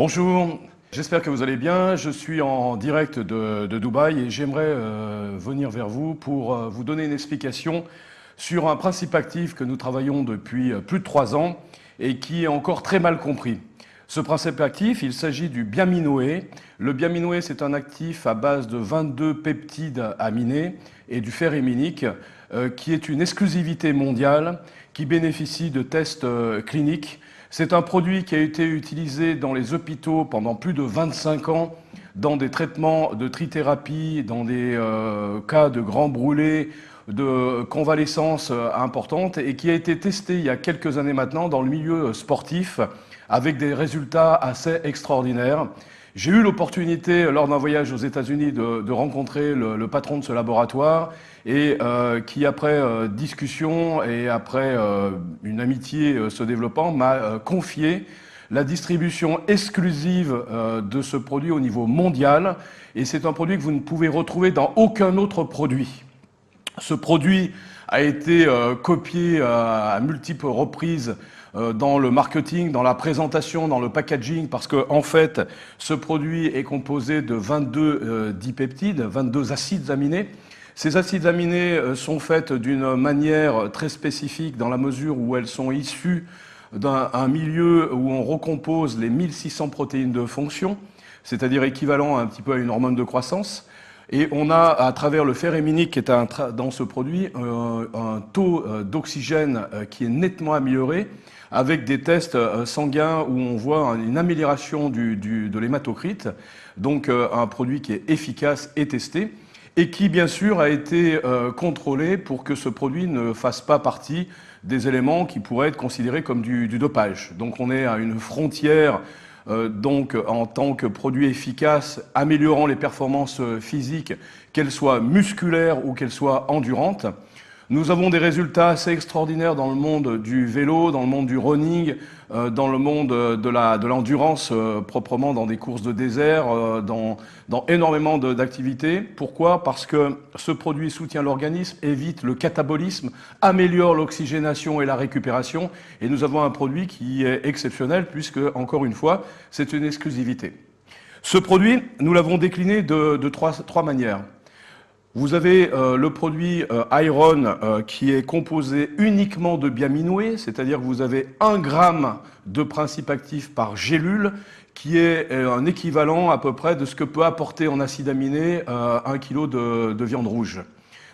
Bonjour, j'espère que vous allez bien. Je suis en direct de Dubaï et j'aimerais venir vers vous pour vous donner une explication sur un principe actif que nous travaillons depuis plus de 3 ans et qui est encore très mal compris. Ce principe actif, il s'agit du biaminoé. Le biaminoé, c'est un actif à base de 22 peptides aminés et du fer héminique qui est une exclusivité mondiale qui bénéficie de tests cliniques. C'est un produit qui a été utilisé dans les hôpitaux pendant plus de 25 ans, dans des traitements de trithérapie, dans des cas de grands brûlés, de convalescence importante, et qui a été testé il y a quelques années maintenant dans le milieu sportif, avec des résultats assez extraordinaires. J'ai eu l'opportunité, lors d'un voyage aux États-Unis, de rencontrer le patron de ce laboratoire et qui, après discussion et après une amitié se développant, m'a confié la distribution exclusive de ce produit au niveau mondial. Et c'est un produit que vous ne pouvez retrouver dans aucun autre produit. Ce produit a été copié à multiples reprises dans le marketing, dans la présentation, dans le packaging, parce que en fait, ce produit est composé de 22 dipeptides, 22 acides aminés. Ces acides aminés sont faits d'une manière très spécifique dans la mesure où elles sont issues d'un milieu où on recompose les 1600 protéines de fonction, c'est-à-dire équivalent un petit peu à une hormone de croissance. Et on a, à travers le fer héminique qui est dans ce produit, un taux d'oxygène qui est nettement amélioré, avec des tests sanguins où on voit une amélioration de l'hématocrite, donc un produit qui est efficace et testé, et qui bien sûr a été contrôlé pour que ce produit ne fasse pas partie des éléments qui pourraient être considérés comme du dopage. Donc on est à une frontière donc en tant que produit efficace, améliorant les performances physiques, qu'elles soient musculaires ou qu'elles soient endurantes. Nous avons des résultats assez extraordinaires dans le monde du vélo, dans le monde du running, dans le monde de l'endurance, proprement dans des courses de désert, dans énormément d'activités. Pourquoi? Parce que ce produit soutient l'organisme, évite le catabolisme, améliore l'oxygénation et la récupération. Et nous avons un produit qui est exceptionnel puisque, encore une fois, c'est une exclusivité. Ce produit, nous l'avons décliné de trois manières. Vous avez le produit Iron qui est composé uniquement de biaminoé, c'est-à-dire que vous avez 1 gramme de principe actif par gélule, qui est un équivalent à peu près de ce que peut apporter en acide aminé 1 kg de viande rouge.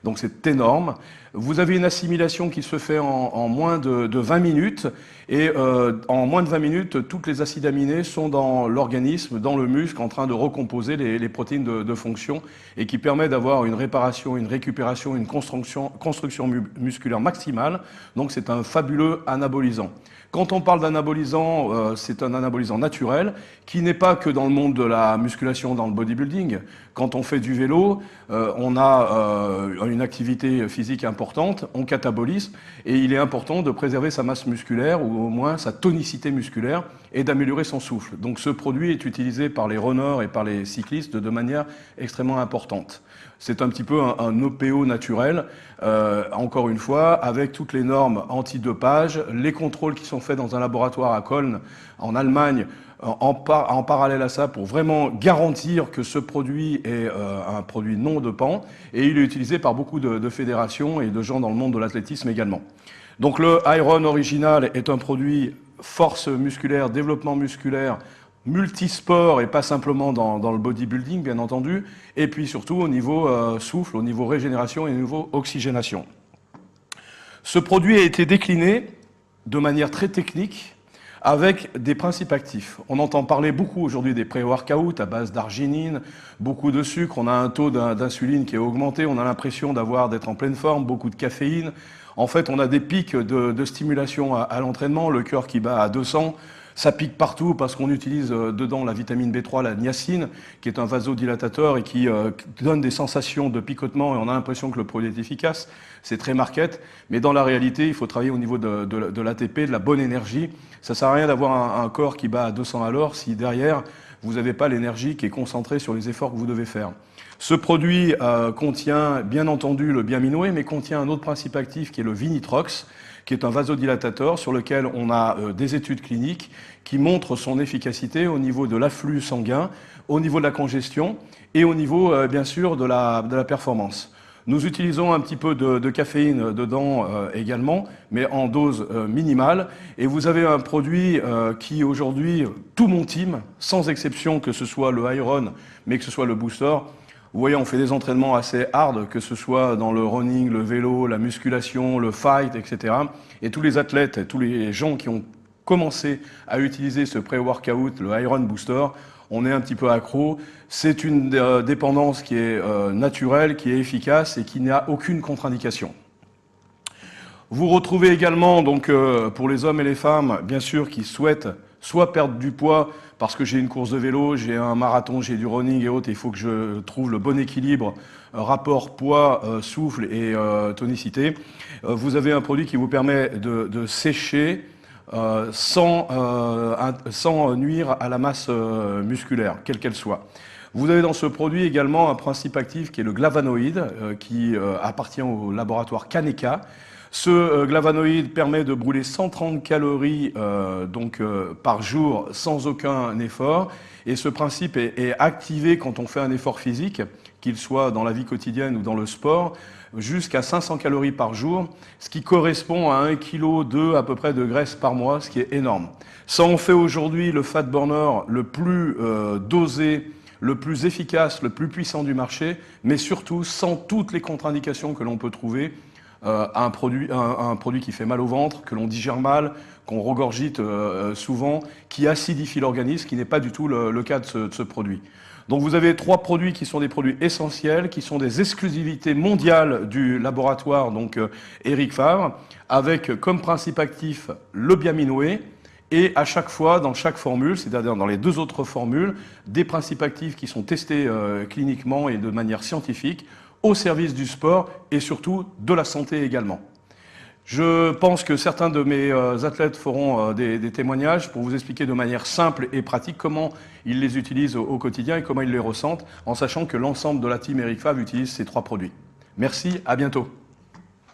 Donc c'est énorme. Vous avez une assimilation qui se fait en moins de 20 minutes et en moins de 20 minutes, toutes les acides aminés sont dans l'organisme, dans le muscle, en train de recomposer les protéines de fonction et qui permet d'avoir une réparation, une récupération, une construction musculaire maximale. Donc c'est un fabuleux anabolisant. Quand on parle d'anabolisant, c'est un anabolisant naturel qui n'est pas que dans le monde de la musculation, dans le bodybuilding. Quand on fait du vélo, on a une activité physique importante, on catabolise et il est important de préserver sa masse musculaire ou au moins sa tonicité musculaire et d'améliorer son souffle. Donc ce produit est utilisé par les runners et par les cyclistes de manière extrêmement importante. C'est un petit peu un OPO naturel, encore une fois, avec toutes les normes antidopage, les contrôles qui sont faits dans un laboratoire à Köln, en Allemagne, en parallèle à ça, pour vraiment garantir que ce produit est un produit non dopant, et il est utilisé par beaucoup de fédérations et de gens dans le monde de l'athlétisme également. Donc le Iron original est un produit force musculaire, développement musculaire, multisport et pas simplement dans le bodybuilding, bien entendu, et puis surtout au niveau souffle, au niveau régénération et au niveau oxygénation. Ce produit a été décliné de manière très technique avec des principes actifs. On entend parler beaucoup aujourd'hui des pré-workouts à base d'arginine, beaucoup de sucre, on a un taux d'insuline qui est augmenté, on a l'impression d'être en pleine forme, beaucoup de caféine. En fait, on a des pics de stimulation à l'entraînement, le cœur qui bat à 200, ça pique partout parce qu'on utilise dedans la vitamine B3, la niacine, qui est un vasodilatateur et qui donne des sensations de picotement et on a l'impression que le produit est efficace. C'est très market, mais dans la réalité, il faut travailler au niveau de l'ATP, de la bonne énergie. Ça sert à rien d'avoir un corps qui bat à 200 à l'heure si derrière, vous n'avez pas l'énergie qui est concentrée sur les efforts que vous devez faire. Ce produit contient bien entendu le Biaminoé, mais contient un autre principe actif qui est le Vinitrox, qui est un vasodilatateur sur lequel on a des études cliniques qui montrent son efficacité au niveau de l'afflux sanguin, au niveau de la congestion et au niveau bien sûr de la performance. Nous utilisons un petit peu de caféine dedans également, mais en dose minimale. Et vous avez un produit qui aujourd'hui, tout mon team, sans exception que ce soit le Iron, mais que ce soit le Booster, vous voyez, on fait des entraînements assez hard, que ce soit dans le running, le vélo, la musculation, le fight, etc. Et tous les athlètes, tous les gens qui ont commencé à utiliser ce pré-workout, le Iron Booster, on est un petit peu accro. C'est une dépendance qui est naturelle, qui est efficace et qui n'a aucune contre-indication. Vous retrouvez également, donc, pour les hommes et les femmes, bien sûr, qui souhaitent soit perdre du poids parce que j'ai une course de vélo, j'ai un marathon, j'ai du running et autres, et il faut que je trouve le bon équilibre, rapport poids, souffle et tonicité. Vous avez un produit qui vous permet de sécher sans nuire à la masse musculaire, quelle qu'elle soit. Vous avez dans ce produit également un principe actif qui est le glavanoïde, qui appartient au laboratoire Kaneka. Ce glavanoïde permet de brûler 130 calories par jour sans aucun effort. Et ce principe est activé quand on fait un effort physique, qu'il soit dans la vie quotidienne ou dans le sport, jusqu'à 500 calories par jour, ce qui correspond à 1,2 kg à peu près de graisse par mois, ce qui est énorme. Ça en fait aujourd'hui le fat burner le plus dosé, le plus efficace, le plus puissant du marché, mais surtout sans toutes les contre-indications que l'on peut trouver. Un produit qui fait mal au ventre, que l'on digère mal, qu'on regurgite souvent, qui acidifie l'organisme, qui n'est pas du tout le cas de ce produit. Donc vous avez 3 produits qui sont des produits essentiels, qui sont des exclusivités mondiales du laboratoire Eric Favre, avec comme principe actif le Biaminoé, et à chaque fois, dans chaque formule, c'est-à-dire dans les 2 autres formules, des principes actifs qui sont testés cliniquement et de manière scientifique, au service du sport et surtout de la santé également. Je pense que certains de mes athlètes feront des témoignages pour vous expliquer de manière simple et pratique comment ils les utilisent au quotidien et comment ils les ressentent, en sachant que l'ensemble de la team Eric Favre utilise ces 3 produits. Merci, à bientôt.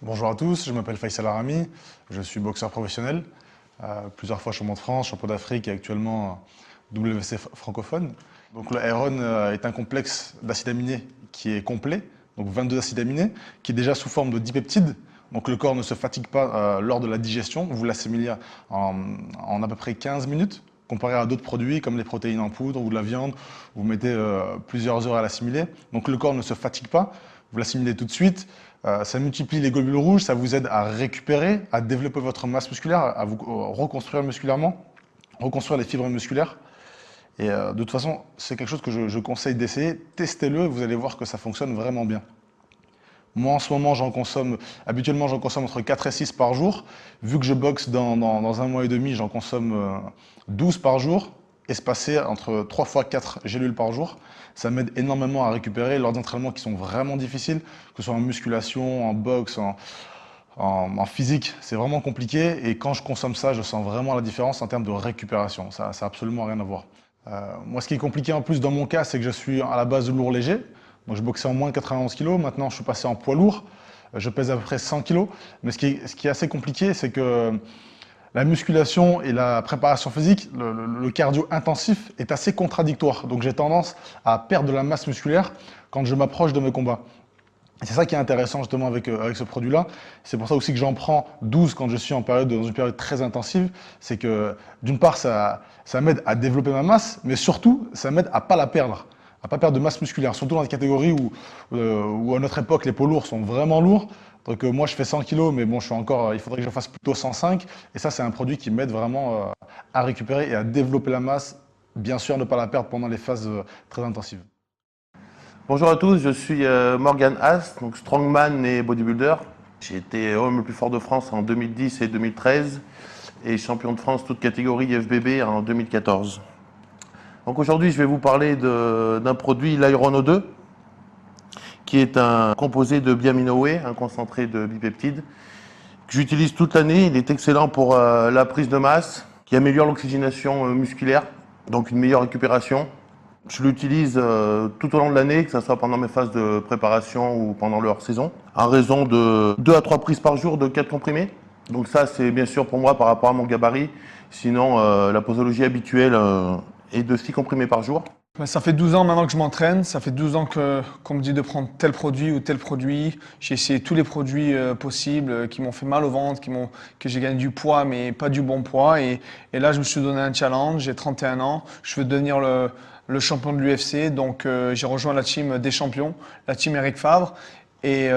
Bonjour à tous, je m'appelle Faisal Arami, je suis boxeur professionnel, plusieurs fois champion de France, champion d'Afrique et actuellement WC francophone. Donc le Iron est un complexe d'acides aminés qui est complet, donc 22 acides aminés, qui est déjà sous forme de dipeptides. Donc le corps ne se fatigue pas lors de la digestion, vous l'assimilez en à peu près 15 minutes, comparé à d'autres produits comme les protéines en poudre ou de la viande, où vous mettez plusieurs heures à l'assimiler. Donc le corps ne se fatigue pas, vous l'assimilez tout de suite, ça multiplie les globules rouges, ça vous aide à récupérer, à développer votre masse musculaire, à vous reconstruire musculairement, reconstruire les fibres musculaires. Et de toute façon, c'est quelque chose que je conseille d'essayer. Testez-le, vous allez voir que ça fonctionne vraiment bien. Moi, en ce moment, habituellement, j'en consomme entre 4 et 6 par jour. Vu que je boxe dans 1 mois et demi, j'en consomme 12 par jour, espacé entre 3 fois 4 gélules par jour. Ça m'aide énormément à récupérer lors d'entraînements qui sont vraiment difficiles, que ce soit en musculation, en boxe, en physique. C'est vraiment compliqué et quand je consomme ça, je sens vraiment la différence en termes de récupération. Ça n'a absolument rien à voir. Moi, ce qui est compliqué en plus dans mon cas, c'est que je suis à la base lourd léger. Donc, je boxais en moins de 91 kg. Maintenant, je suis passé en poids lourd. Je pèse à peu près 100 kg. Mais ce qui est assez compliqué, c'est que la musculation et la préparation physique, le cardio intensif est assez contradictoire. Donc, j'ai tendance à perdre de la masse musculaire quand je m'approche de mes combats. C'est ça qui est intéressant justement avec ce produit-là. C'est pour ça aussi que j'en prends 12 quand je suis dans une période très intensive. C'est que d'une part, ça m'aide à développer ma masse, mais surtout, ça m'aide à ne pas la perdre, à ne pas perdre de masse musculaire. Surtout dans des catégories où à notre époque, les poids lourds sont vraiment lourds. Donc moi, je fais 100 kg, mais bon, il faudrait que je fasse plutôt 105. Et ça, c'est un produit qui m'aide vraiment à récupérer et à développer la masse. Bien sûr, ne pas la perdre pendant les phases très intensives. Bonjour à tous, je suis Morgan Haas, donc strongman et bodybuilder. J'ai été homme le plus fort de France en 2010 et 2013 et champion de France toute catégorie FBB en 2014. Donc aujourd'hui, je vais vous parler d'un produit, l'Iron O2, qui est un composé de Biaminoé, un concentré de bipeptides, que j'utilise toute l'année. Il est excellent pour la prise de masse, qui améliore l'oxygénation musculaire, donc une meilleure récupération. Je l'utilise tout au long de l'année, que ce soit pendant mes phases de préparation ou pendant le hors-saison, en raison de 2 à 3 prises par jour de 4 comprimés. Donc ça, c'est bien sûr pour moi par rapport à mon gabarit. Sinon, la posologie habituelle est de 6 comprimés par jour. Ça fait 12 ans maintenant que je m'entraîne, ça fait 12 ans qu'on me dit de prendre tel produit ou tel produit. J'ai essayé tous les produits possibles qui m'ont fait mal au ventre, que j'ai gagné du poids mais pas du bon poids. Et là, je me suis donné un challenge, j'ai 31 ans, je veux devenir le champion de l'UFC. Donc j'ai rejoint la team des champions, la team Eric Favre. Et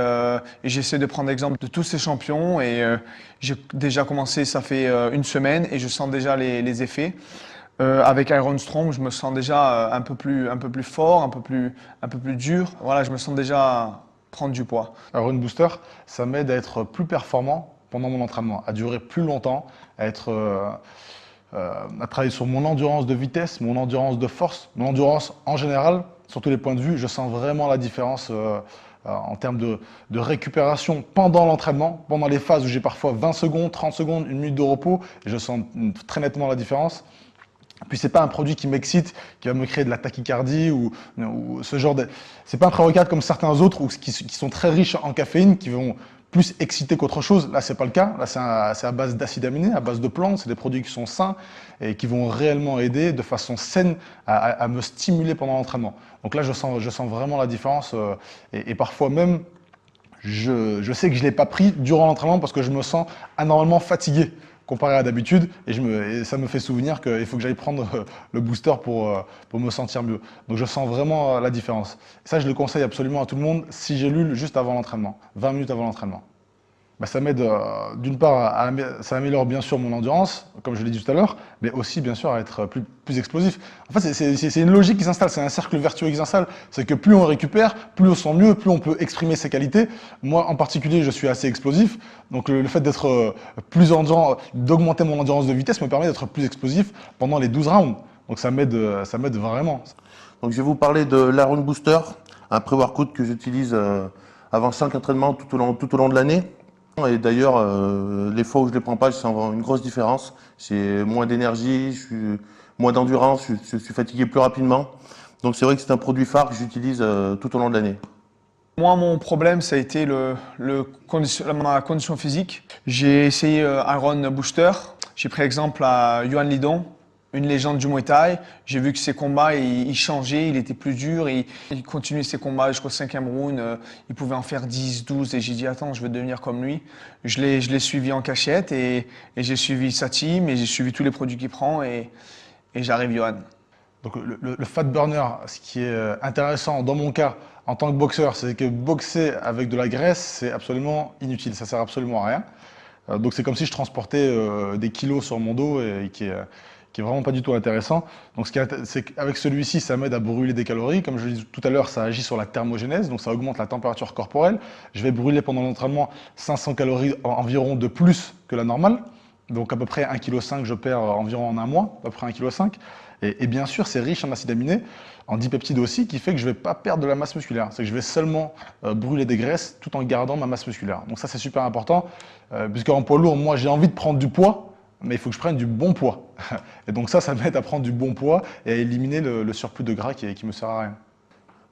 j'essaie de prendre exemple de tous ces champions. Et j'ai déjà commencé, ça fait une semaine et je sens déjà les effets. Avec Iron Strong, je me sens déjà un peu plus fort, un peu plus dur. Voilà, je me sens déjà prendre du poids. Iron Booster, ça m'aide à être plus performant pendant mon entraînement, à durer plus longtemps, à travailler sur mon endurance de vitesse, mon endurance de force, mon endurance en général, sur tous les points de vue. Je sens vraiment la différence en termes de récupération pendant l'entraînement, pendant les phases où j'ai parfois 20 secondes, 30 secondes, 1 minute de repos, et je sens très nettement la différence. Puis c'est pas un produit qui m'excite, qui va me créer de la tachycardie ou ce genre de... C'est pas un pré-workout comme certains autres qui sont très riches en caféine, qui vont plus exciter qu'autre chose. Là, c'est pas le cas. Là, c'est à base d'acides aminés, à base de plantes. C'est des produits qui sont sains et qui vont réellement aider de façon saine à me stimuler pendant l'entraînement. Donc là, je sens vraiment la différence et parfois même, je sais que je l'ai pas pris durant l'entraînement parce que je me sens anormalement fatigué comparé à d'habitude, et ça me fait souvenir qu'il faut que j'aille prendre le booster pour me sentir mieux. Donc je sens vraiment la différence. Et ça, je le conseille absolument à tout le monde si j'élulle juste avant l'entraînement, 20 minutes avant l'entraînement. Ça m'aide, d'une part, ça améliore bien sûr mon endurance, comme je l'ai dit tout à l'heure, mais aussi bien sûr à être plus explosif. En fait, c'est une logique qui s'installe, c'est un cercle vertueux qui s'installe. C'est que plus on récupère, plus on sent mieux, plus on peut exprimer ses qualités. Moi, en particulier, je suis assez explosif, donc le fait d'être plus endurant, d'augmenter mon endurance de vitesse me permet d'être plus explosif pendant les 12 rounds. Donc ça m'aide vraiment. Donc je vais vous parler de l'Iron Booster, un pré-workout que j'utilise avant chaque entraînement tout au long de l'année. Et d'ailleurs, les fois où je ne les prends pas, je sens une grosse différence. J'ai moins d'énergie, moins d'endurance, je suis fatigué plus rapidement. Donc c'est vrai que c'est un produit phare que j'utilise tout au long de l'année. Moi, mon problème, ça a été ma condition physique. J'ai essayé Iron Booster. J'ai pris exemple à Yohan Lidon, une légende du Muay Thai. J'ai vu que ses combats, il changeait, il était plus dur. Il continuait ses combats jusqu'au 5e round. Il pouvait en faire 10, 12. Et j'ai dit, attends, je veux devenir comme lui. Je l'ai suivi en cachette et j'ai suivi sa team et j'ai suivi tous les produits qu'il prend et j'arrive Yohan. Donc le fat burner, ce qui est intéressant dans mon cas en tant que boxeur, c'est que boxer avec de la graisse, c'est absolument inutile, ça sert absolument à rien. Donc c'est comme si je transportais des kilos sur mon dos et qui est vraiment pas du tout intéressant. Donc c'est qu'avec celui-ci, ça m'aide à brûler des calories. Comme je l'ai dit tout à l'heure, ça agit sur la thermogénèse, donc ça augmente la température corporelle. Je vais brûler pendant l'entraînement 500 calories environ de plus que la normale. Donc à peu près 1,5 kg je perds environ en un mois, à peu près 1,5 kg. Et bien sûr, c'est riche en acides aminés, en dipeptides aussi, qui fait que je ne vais pas perdre de la masse musculaire. C'est que je vais seulement brûler des graisses tout en gardant ma masse musculaire. Donc ça, c'est super important, puisqu'en poids lourd, moi, j'ai envie de prendre du poids, mais il faut que je prenne du bon poids. Et donc ça m'aide à prendre du bon poids et à éliminer le surplus de gras qui me sert à rien.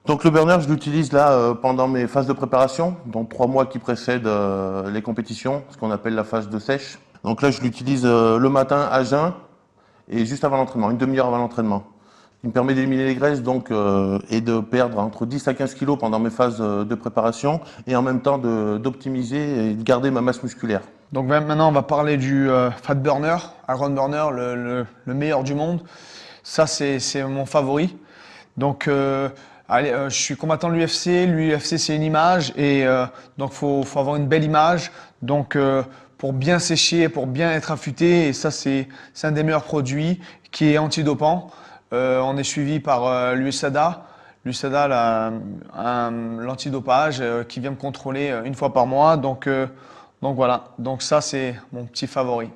Donc le burner, je l'utilise là pendant mes phases de préparation, donc 3 mois qui précèdent les compétitions, ce qu'on appelle la phase de sèche. Donc là, je l'utilise le matin à jeun et juste avant l'entraînement, une demi-heure avant l'entraînement. Il me permet d'éliminer les graisses donc, et de perdre entre 10 à 15 kg pendant mes phases de préparation et en même temps d'optimiser et de garder ma masse musculaire. Donc maintenant, on va parler du Fat Burner, Iron Burner, le meilleur du monde. Ça, c'est mon favori. Donc, je suis combattant de l'UFC. L'UFC, c'est une image et donc faut avoir une belle image. Donc, pour bien sécher, pour bien être affûté, et ça, c'est un des meilleurs produits qui est antidopant. On est suivi par l'USADA. L'USADA, l'antidopage qui vient me contrôler une fois par mois. Donc voilà, donc ça c'est mon petit favori.